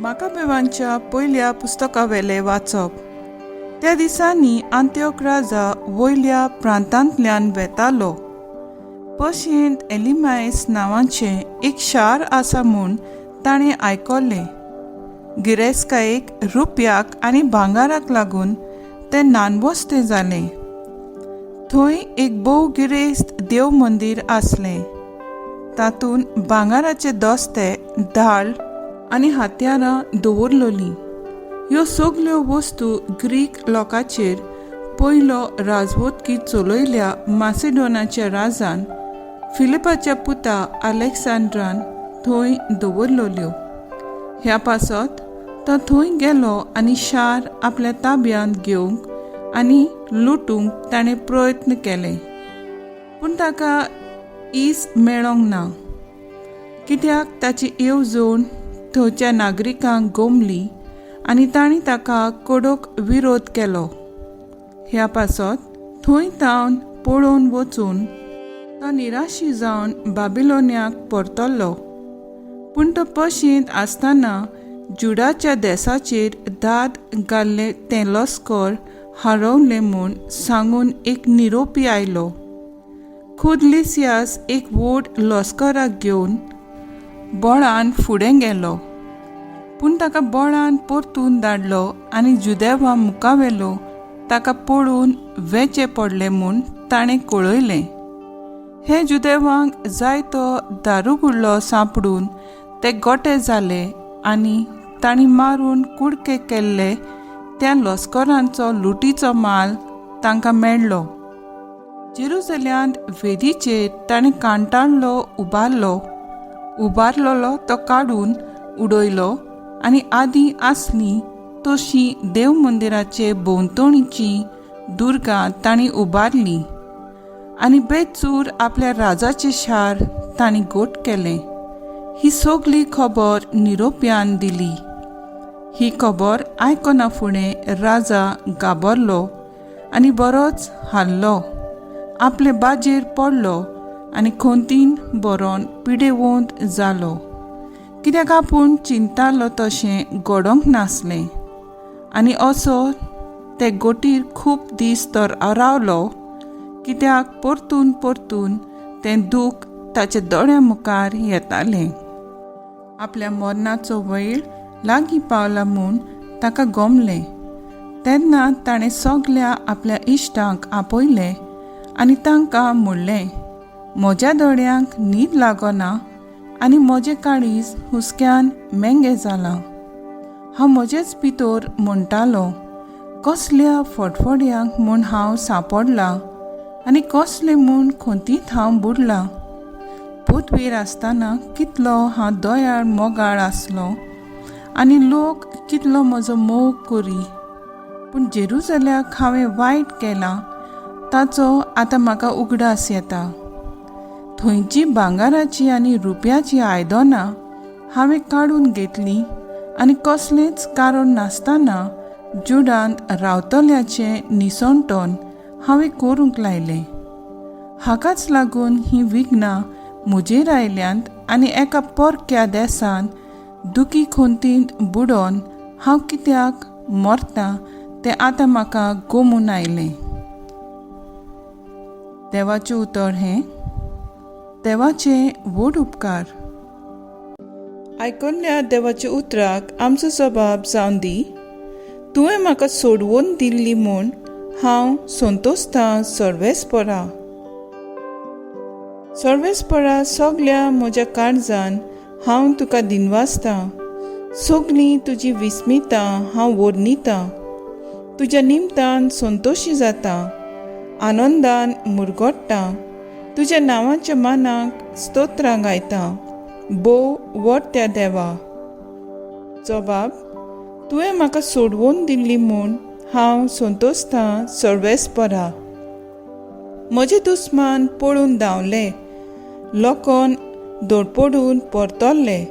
माकाबेवांच्या पयल्या पुस्तकावेले वाचप. त्या दिसांनी आंत्योक राजा वयल्या प्रांतांतल्यान वेतालो. पशेंत एलिमायस नांवाचें एक शार आसा म्हूण ताणें आयकल्लें. गिरेस्तकायेक रुपयाक आनी भांगाराक लागून तें नानवस्तें जालें. थंय एक भोव गिरेस्त देव मंदीर आसलें. तातूंत भांगाराचे दोस्ते, ढाल आनी हात्यारां दवरलोलीं. ह्यो सगल्यो वस्तू ग्रीक लोकांचेर पयलो राजवटकी चलयल्या मासिडोनाच्या राजान फिलिपाच्या पुता अलेक्सांद्रान थंय दवरलोल्यो. ह्या पासत तो थंय गेलो आनी शार आपल्या ताब्यांत घेवंक आनी लुटूंक ताणें प्रयत्न केले. पूण ताका ईस मेळोंक ना, कित्याक ताची येवजण थंयच्या नागरिकांक गोमली आनी तांणी ताका कडक विरोध केलो. ह्या पासत थंय तावन पळोवन वचून तो निराशी जावन बाबिलोनाक परतलो. पूण तो पशेंत आसतना जुडाच्या देसाचेर दाद घाल्ले तें लस्कर हारवलें म्हूण सांगून एक निरोपी आयलो. खुद लिसियास एक व्हड लस्कराक घेवन बळान फुडें गेलो. पूण ताका बळान परतून धाडलो आनी जुदेवा मुखावेलो ताका पळोवन वेचे पडले म्हूण ताणें कळयलें. हे जुदेवांक जाय तो दारुगुळ्ळो सांपडून ते गोटे जाले आनी तांणी मारून कुडके केल्ले त्या लस्करांचो लुटीचो माल तांकां मेळ्ळो. जेरुसल्यांत वेदीचेर ताणें कांटाळलो उबारलोलो तो काडून उडयलो आनी आदीं आसली तशी देव मंदिराचे भोंवतणीची दुर्गा तांणी उबारली आनी बेचूर आपल्या राजाचे शार तांणी गोट केले. ही सगली खबर निरोप्यान दिली. ही खबर आयकना फुडें राजा गाबरलो आनी बरोच हाल्लो. आपले बाजेर पडलो आनी खोंतीन बरोवन पिडेवंत जालो, कित्याक आपूण चिंतालो तशें घडोंक नासलें. आनी असो ते गोटीर खूब दीस तर रावलो, कित्याक परतून तें दूख ताच्या दोळ्या मुखार येतालें. आपल्या मरणाचो वेळ लागीं पावला म्हूण ताका गमलें. तेन्ना ताणें सगल्या आपल्या इश्टांक आपयलें आनी तांकां म्हणलें, म्हज्या दोळ्यांक न्हीद लागना आनी म्हजें काळीज हुस्क्यान मेंगे जालां. हांव म्हजेच भितर म्हणटालो, कसल्या फडफड्यांक म्हूण हांव सांपडलां आनी कसलें म्हूण खोंतीत हांव बुडलां. पृथ्वीर आसतना कितलो हांव दयाळ मोगाळ आसलो आनी लोक कितलो म्हजो मोग करी. पूण जेरुसल्याक हांवें वायट केलां ताचो आतां म्हाका उगडास येता. थंयची भांगाराची आनी रुपयाची आयदनां हांवें काडून घेतलीं आनी कसलेंच कारण नासतना जुडांत रावतल्याचें निसंतोन हांवें करूंक लायलें. हाकाच लागून ही विघ्नां म्हजेर आयल्यांत आनी एका परक्या देसान दुखी खोंतींत बुडोवन हांव कित्याक मरतां तें आतां म्हाका गमून आयलें. देवाचें उतर हें, देवाचे व्हड उपकार. आयकल्ल्या देवाच्या उतराक आमचो जबाब जावन दी. तुवें म्हाका सोडवून दिल्ली म्हूण हांव संतोसतां सर्वेस्परा. सर्वेस्परा सगल्या म्हज्या काळजान हांव तुका दिनवासतां. सगलीं तुजी विस्मितां हांव वर्णितां. तुज्या निमतान संतोशी जातां, आनंदान मुरगोडटां. तुज्या नांवाच्या मानाक स्तोत्रां गायतां. बोव व्हड त्या देवा. जबाब, तुवें म्हाका सोडवून दिल्ली म्हूण हांव संतोसतां सर्वेस्परा. म्हजे दुस्मान पळून धांवले, लोकोन धडपडून परतल्ले.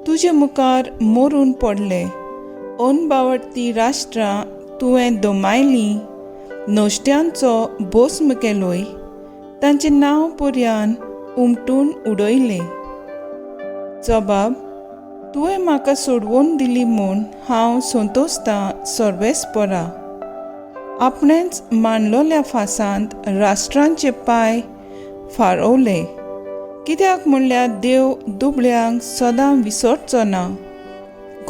तुजे मुखार मरून पडले. अनबावडटी राष्ट्रां तुवें दोमायलीं. नश्ट्यांचो भस्म केलोय. तांचें नांव पर्यान उमटून उडयलें. जबाब, तुवें म्हाका सोडवून दिली म्हूण हांव संतोसतां सर्वेस्परा. आपणेच मांडलोल्या फासांत राष्ट्रांचे पांय फारोवले. कित्याक म्हणल्यार देव दुबळ्यांक सदां विसरचो ना,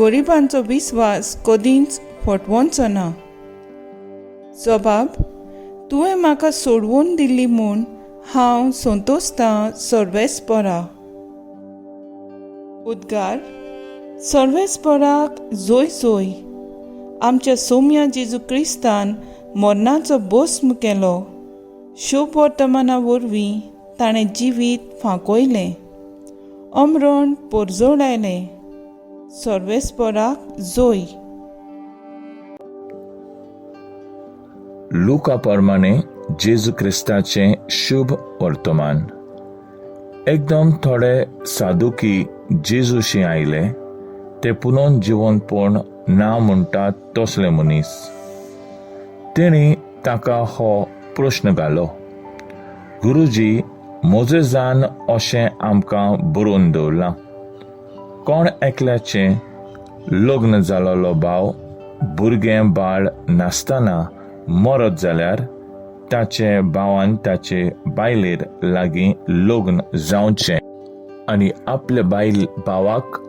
गरिबांचो विस्वास कदींच फटवचो ना. जबाब: तुवें म्हाका सोडवून दिली म्हूण हांव संतोसतां सर्वेस्परा. उद्गार: सर्वेस्पराक जोय जोय. आमच्या सौम्या जेजू क्रिस्तान मरणाचो भस्म केलो. शुभ वर्तमाना वरवीं ताणें जिवीत फांकयलें, अमरण परजोडायलें. सर्वेस्पराक जोय. लुका प्रमाणे जेजू क्रिस्ताचें शुभ वर्तमान. एकदम थोडे साधुकी जेजूशी आयले. ते पुनोन जिवंतपण ना म्हणटात तसले मनीस. तेणी ताका हो प्रश्न घालो: गुरुजी, मोजेजान अशें आमकां बरोवन दवरलां, कोण एकल्याचें लग्न जालोलो भाव भुरगें बाळ नासतना मरत जाल्यार ताचे भावान ताचे बायलेर लागीं लग्न जावचें आनी आपल्या भावाक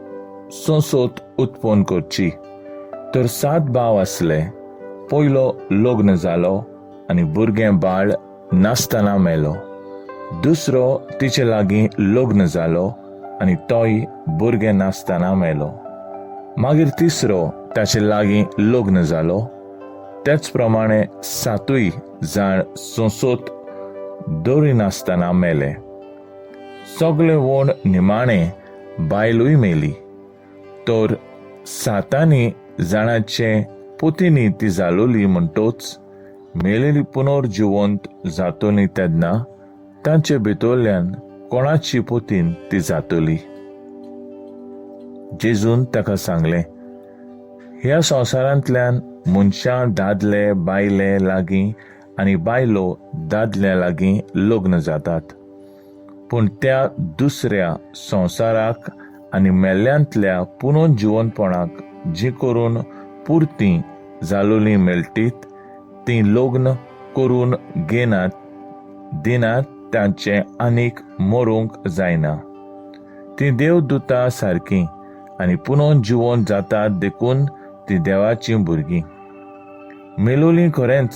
सोंसोत उत्पन्न करची. तर 7 भाव आसले. पयलो लग्न जालो आनी भुरगें बाळ नासतना मेलो. दुसरो तिचे लागीं लग्न जालो आनी तोय भुरगें नासतना मेलो. मागीर तिसरो ताचे लागीं लग्न जालो. तेच प्रमाणे 7 जाण सोंसोत दवरिनासतना मेले. सगळे वण निमाणे बायलूय मेली. तर 7 जाणांचे पोतींनी ती जालोली म्हणटोच मेलेली पुनर्जिवंत जातोली तेन्ना तांचे भितरल्यान कोणाची पोतीन ती जातोली. जेजून ताका सांगलें: ह्या संवसारांतल्यान मनशां दादले बायले लागीं आनी बायलो दादल्या लागीं लग्न जातात, पूण त्या दुसऱ्या संवसाराक आनी मेल्ल्यांतल्या पुनर्जिवंतपणाक जी करून पुर्ती जालोलीं मेळटीत तीं लग्न करून घेनात दिनात तांचे आनीक मरूंक जायना. तीं देवदूतां सारकीं आनी पुनर्जिवंत जातात देखून तीं देवाचीं भुरगीं. मेलोलीं खरेंच,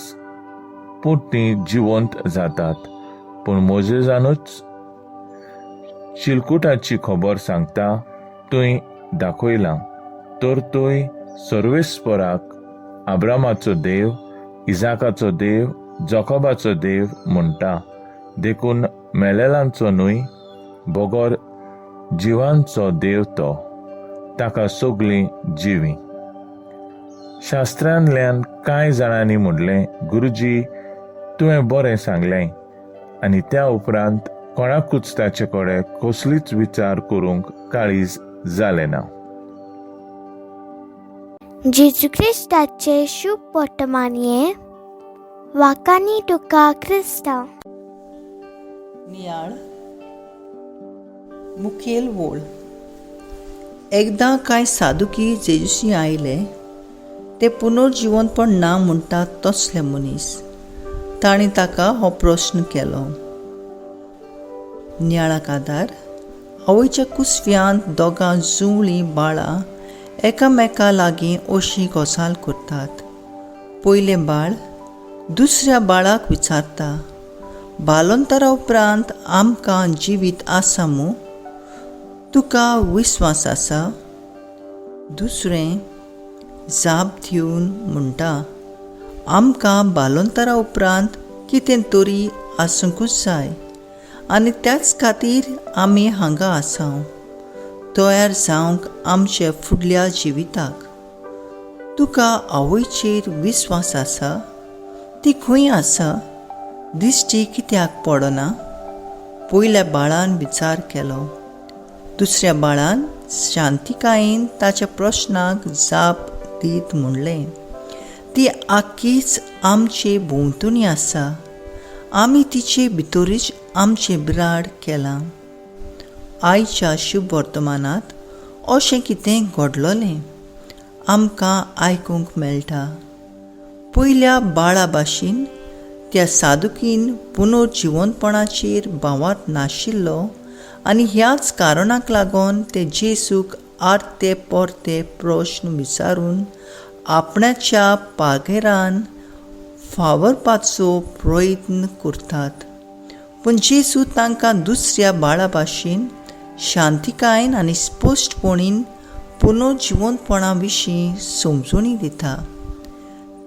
पूण तीं जिवंत जातात. पूण मोजेजानूच चिलकुटाची खबर सांगता तुवें दाखयलां. तर तुवें सर्वेस्पराक अब्रामाचो देव, इजाकाचो देव, जोकोबाचो देव म्हणटा, देखून मेलेल्यांचो न्हय, बोगोर जिवांचो देव तो. ताका सगळीं जिवीं. शास्त्रांतल्यान कांय जाणांनी म्हणलें: गुरुजी, तुवें बरें सांगलें. आनी त्या उपरांत कोणाकूच ताचे कडेन कसलीच विचार करूंक काळीज जालें ना. जेजू क्रिस्ताचे शुभ वर्तमानये. वाकानी तुका क्रिस्ता. नियाळ. मुखेल वोळ. एकदां कांय साधुकी जेजूशी आयले. ते पुनर्जिवंतपण ना म्हणटात तसले मनीस. तांणी ताका हो प्रश्न केलो. नियाळाक आदार. आवयच्या कुसव्यांत दोगां जुळीं बाळां एकामेका लागीं अशी गजाल करतात. पयलें बाळ दुसऱ्या बाळाक विचारता: बालोंतरा उपरांत आमकां जिवीत आसा मू? तुका विस्वास आसा? दुसरें जाप दिवन म्हणटा: आमकां बालोंतरा उपरांत कितें तरी आसूंकूच जाय आनी त्याच खातीर आमी हांगा आसा, तयार जावंक आमच्या फुडल्या जिविताक. तुका आवयचेर विस्वास आसा? ती खंय आसा? दिश्टी कित्याक पडना? पयल्या बाळान विचार केलो. दुसऱ्या बाळान शांतिकायेन ताच्या प्रश्नाक जाप दीत म्हणलें: ती आख्खीच आमचे भोंवतणी आसा. आमी तिचे भितरूच आमचें बिराड केलां. आयच्या शुभ वर्तमानांत अशें कितें घडलोलें आमकां आयकूंक मेळटा. पयल्या बाळा भाशेन त्या सादुकीन पुनर्जिवंतपणाचेर भावार्थ नाशिल्लो आनी ह्याच कारणाक लागून ते जेसूक आर्ते परते प्रश्न विचारून आपणाच्या पागेरान फावरपाचो प्रयत्न करतात. पूण जेसू तांकां दुसऱ्या बाळा भाशेन शांतिकायेन आनी स्पश्टपणीन पुनर्जिवंतपणा विशीं समजुनी दिता.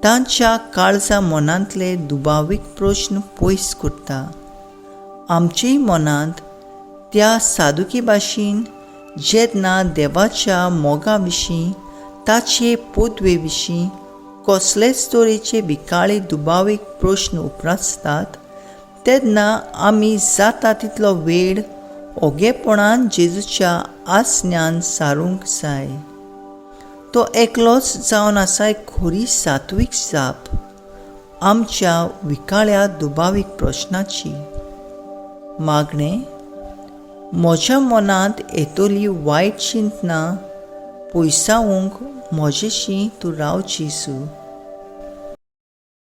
तांच्या काळजा मनांतले दुबावीक प्रश्न पयस करता. आमचेय मनांत त्या सादुकी भाशेन जेन्ना देवाच्या मोगा विशीं ताचे पोदवे विशीं कसलेच तरेचे भिकाळे दुबावीक प्रश्न उपरासतात तेन्ना आमी जाता तितलो वेळ ओगेपणान जेजूच्या आसन्यान सारूंक जाय. तो एकलोच जावन आसा खरी सात्वीक जाप आमच्या विकाळ्या दुबावीक प्रश्नाची. मागणें, म्हज्या मनांत येतली वायट चिंतना पयसावूंक म्हजेशी तूं राव जेसू.